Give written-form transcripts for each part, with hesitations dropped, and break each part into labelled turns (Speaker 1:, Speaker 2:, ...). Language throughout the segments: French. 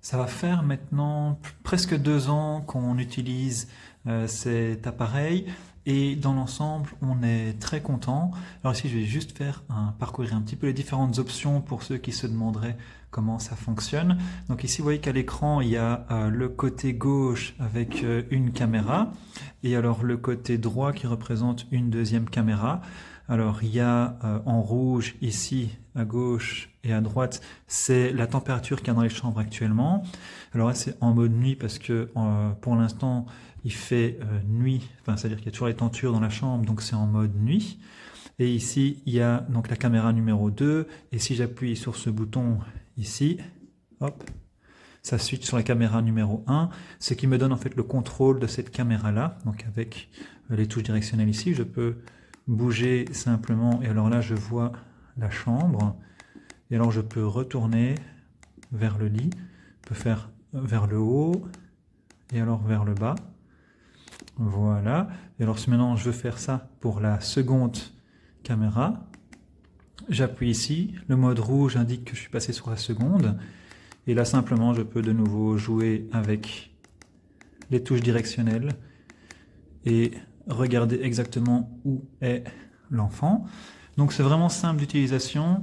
Speaker 1: Ça va faire maintenant presque 2 ans qu'on utilise cet appareil et dans l'ensemble, on est très content. Alors ici, je vais juste parcourir un petit peu les différentes options pour ceux qui se demanderaient comment ça fonctionne. Donc ici, vous voyez qu'à l'écran, il y a le côté gauche avec une caméra et alors le côté droit qui représente une deuxième caméra. Alors il y a en rouge ici à gauche et à droite, c'est la température qu'il y a dans les chambres actuellement. Alors là c'est en mode nuit parce que pour l'instant il fait nuit, enfin c'est-à-dire qu'il y a toujours les tentures dans la chambre, donc c'est en mode nuit. Et ici il y a donc la caméra numéro 2 et si j'appuie sur ce bouton ici, hop, ça switch sur la caméra numéro 1, ce qui me donne en fait le contrôle de cette caméra là. Donc avec les touches directionnelles ici, je peux bouger simplement et alors là je vois la chambre et alors je peux retourner vers le lit, je peux faire vers le haut et alors vers le bas, voilà. Et alors si maintenant je veux faire ça pour la seconde caméra, j'appuie ici, le mode rouge indique que je suis passé sur la seconde et là simplement je peux de nouveau jouer avec les touches directionnelles et regarder exactement où est l'enfant. Donc c'est vraiment simple d'utilisation,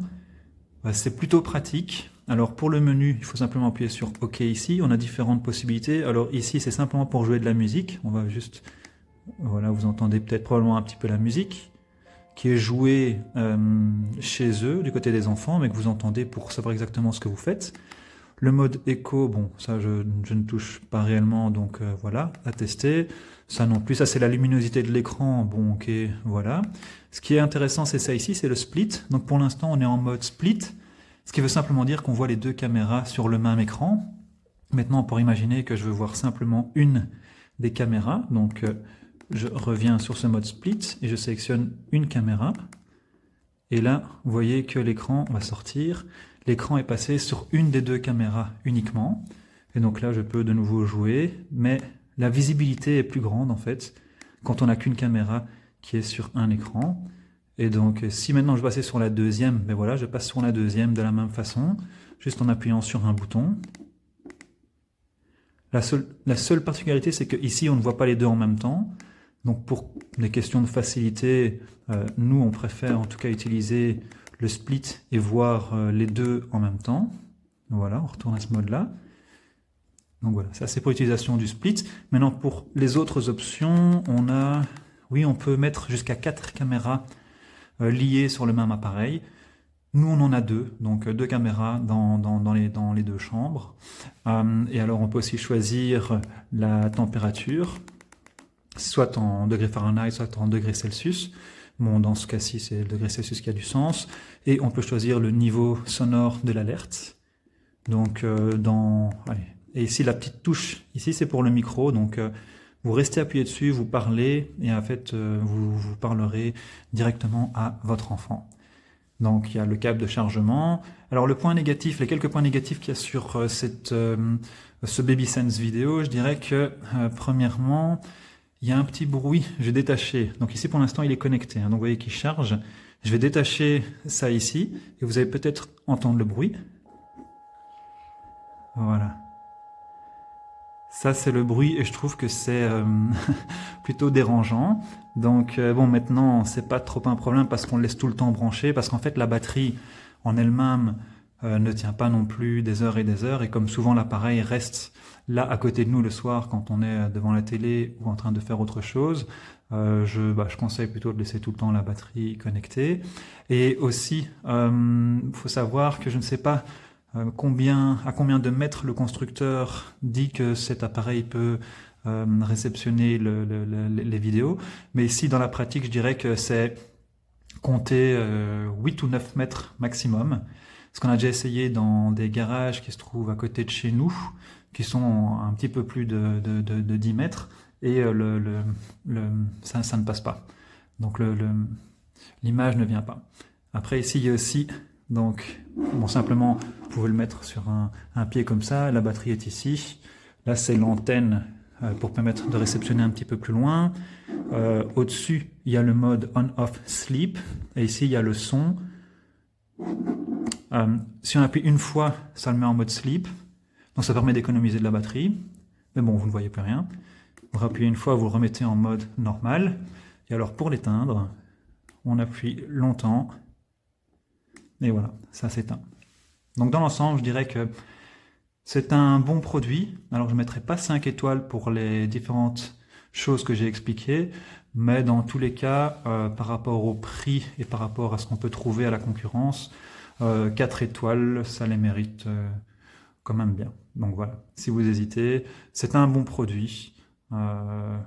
Speaker 1: c'est plutôt pratique. Alors pour le menu, il faut simplement appuyer sur OK ici, on a différentes possibilités. Alors ici c'est simplement pour jouer de la musique, on va juste, voilà, vous entendez peut-être probablement un petit peu la musique qui est jouée chez eux, du côté des enfants, mais que vous entendez pour savoir exactement ce que vous faites. Le mode écho, bon, ça je ne touche pas réellement, donc voilà, à tester. Ça non plus, ça c'est la luminosité de l'écran, bon ok, voilà. Ce qui est intéressant c'est ça ici, c'est le split. Donc pour l'instant on est en mode split, ce qui veut simplement dire qu'on voit les deux caméras sur le même écran. Maintenant on pourrait imaginer que je veux voir simplement une des caméras, donc je reviens sur ce mode split et je sélectionne une caméra. Et là, vous voyez que l'écran va sortir. L'écran est passé sur une des deux caméras uniquement. Et donc là, je peux de nouveau jouer, mais la visibilité est plus grande en fait quand on n'a qu'une caméra qui est sur un écran. Et donc, si maintenant je passais sur la deuxième, ben voilà, je passe sur la deuxième de la même façon, juste en appuyant sur un bouton. La seule particularité, c'est qu'ici, on ne voit pas les deux en même temps. Donc pour des questions de facilité, nous on préfère en tout cas utiliser le split et voir les deux en même temps. Voilà, on retourne à ce mode-là. Donc voilà, ça c'est pour l'utilisation du split. Maintenant pour les autres options, oui, on peut mettre jusqu'à 4 caméras liées sur le même appareil. Nous on en a 2, donc 2 caméras dans les 2 chambres. Et alors on peut aussi choisir la température, soit en degrés Fahrenheit, soit en degrés Celsius. Bon, dans ce cas-ci, c'est le degré Celsius qui a du sens. Et on peut choisir le niveau sonore de l'alerte. Donc, et ici, la petite touche, ici, c'est pour le micro. Donc, vous restez appuyé dessus, vous parlez, et en fait, vous parlerez directement à votre enfant. Donc, il y a le câble de chargement. Alors, les quelques points négatifs qu'il y a sur ce BabySense vidéo, je dirais que, premièrement, il y a un petit bruit, je vais détacher. Donc ici pour l'instant il est connecté, donc vous voyez qu'il charge. Je vais détacher ça ici et vous allez peut-être entendre le bruit. Voilà. Ça c'est le bruit et je trouve que c'est plutôt dérangeant. Donc bon, maintenant c'est pas trop un problème parce qu'on le laisse tout le temps branché, parce qu'en fait la batterie en elle-même ne tient pas non plus des heures et comme souvent l'appareil reste là à côté de nous le soir quand on est devant la télé ou en train de faire autre chose, je conseille plutôt de laisser tout le temps la batterie connectée. Et aussi, faut savoir que je ne sais pas à combien de mètres le constructeur dit que cet appareil peut réceptionner les vidéos, mais ici dans la pratique je dirais que c'est compter 8 ou 9 mètres maximum. Ce qu'on a déjà essayé dans des garages qui se trouvent à côté de chez nous, qui sont un petit peu plus de 10 mètres, et ça ne passe pas. Donc l'image ne vient pas. Après ici il y a aussi, donc bon, simplement vous pouvez le mettre sur un pied comme ça, la batterie est ici. Là c'est l'antenne pour permettre de réceptionner un petit peu plus loin. Au-dessus il y a le mode on-off sleep, et ici il y a le son. Si on appuie une fois, ça le met en mode sleep. Donc ça permet d'économiser de la batterie, mais bon, vous ne voyez plus rien. Vous rappuyez une fois, vous le remettez en mode normal. Et alors pour l'éteindre, on appuie longtemps, et voilà, ça s'éteint. Donc dans l'ensemble, je dirais que c'est un bon produit. Alors je ne mettrai pas 5 étoiles pour les différentes choses que j'ai expliquées, mais dans tous les cas, par rapport au prix et par rapport à ce qu'on peut trouver à la concurrence, 4 étoiles, ça les mérite quand même bien. Donc voilà, si vous hésitez, c'est un bon produit. Voilà.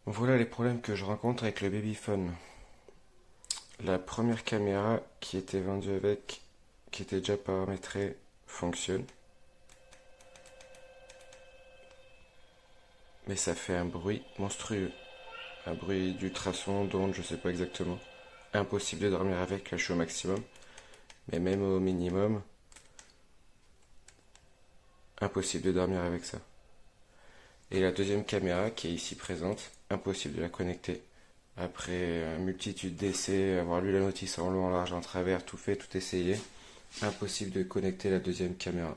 Speaker 2: Voilà les problèmes que je rencontre avec le Babyphone. La première caméra qui était vendue avec, qui était déjà paramétrée, fonctionne. Mais ça fait un bruit monstrueux. Un bruit d'ultrasons, d'ondes, je sais pas exactement. Impossible de dormir avec, là je suis au maximum. Mais même au minimum, impossible de dormir avec ça. Et la deuxième caméra qui est ici présente, impossible de la connecter. Après une multitude d'essais, avoir lu la notice en long, en large, en travers, tout fait, tout essayé, impossible de connecter la deuxième caméra.